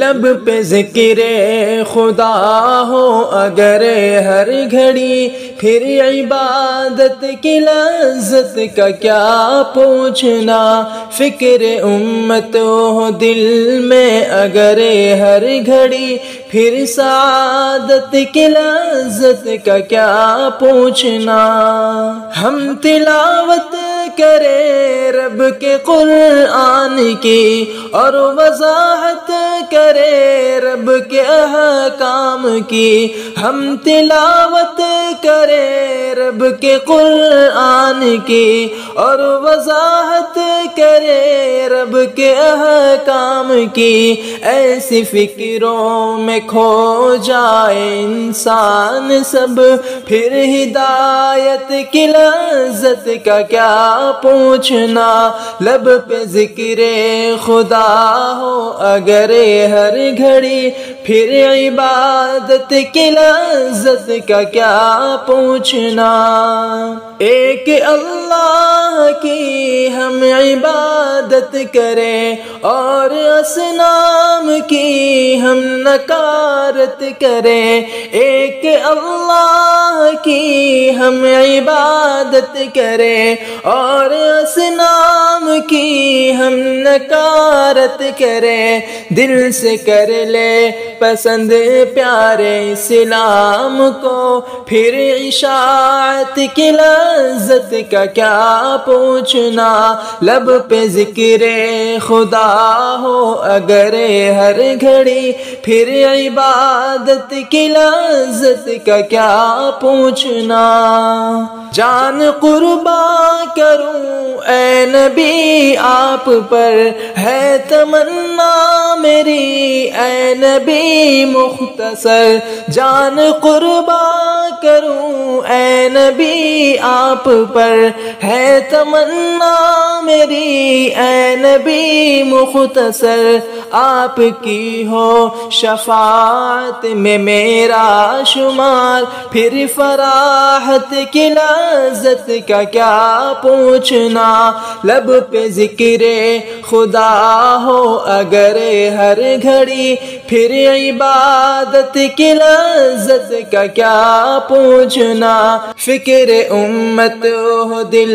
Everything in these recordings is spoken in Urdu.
لب پہ ذکر خدا ہو اگر ہر گھڑی، پھر عبادت کی لذت کا کیا پوچھنا۔ فکر امت ہو دل میں اگر ہر گھڑی، پھر سعادت کی لذت کا کیا پوچھنا۔ ہم تلاوت کرے رب کے قرآن کی، اور وضاحت کرے رب کے احکام کی۔ ہم تلاوت کرے رب کے قرآن کی، اور وضاحت کرے رب کے احکام کی۔ ایسی فکروں میں کھو جائے انسان سب، پھر ہدایت کی لذت کا کیا پوچھنا۔ لب پہ ذکر خدا ہو اگر ہر گھڑی، پھر عبادت کی لذت کا کیا پوچھنا۔ ایک اللہ کی ہم عبادت کریں، اور اصنام کی ہم نکارت کریں۔ ایک اللہ کی ہم عبادت کریں، اور اصنام کی ہم نکارت کریں۔ دل سے کر لے پسند پیارے اسلام کو، پھر اشاعت کی لذت کا کیا پوچھنا۔ لب پہ ذکر خدا ہو اگر ہر گھڑی، پھر عبادت کی لذت کا کیا پوچھنا۔ جان قربان کروں اے نبی آپ پر، ہے تمنا میری اے نبی مختصر۔ جان قربان کروں اے نبی آپ پر، ہے تمنا میری اے نبی مختصر۔ آپ کی ہو شفاعت میں میرا شمار، پھر فراحت کی لذت کا کیا پوچھنا۔ لب پہ ذکر خدا ہو اگر ہر گھڑی، پھر عبادت کی لذت کا کیا پوچھنا۔ فکر امت ہو دل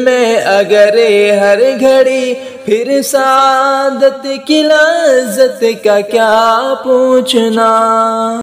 میں اگر ہر گھڑی، پھر سعادت کی لذت کا کیا پوچھنا۔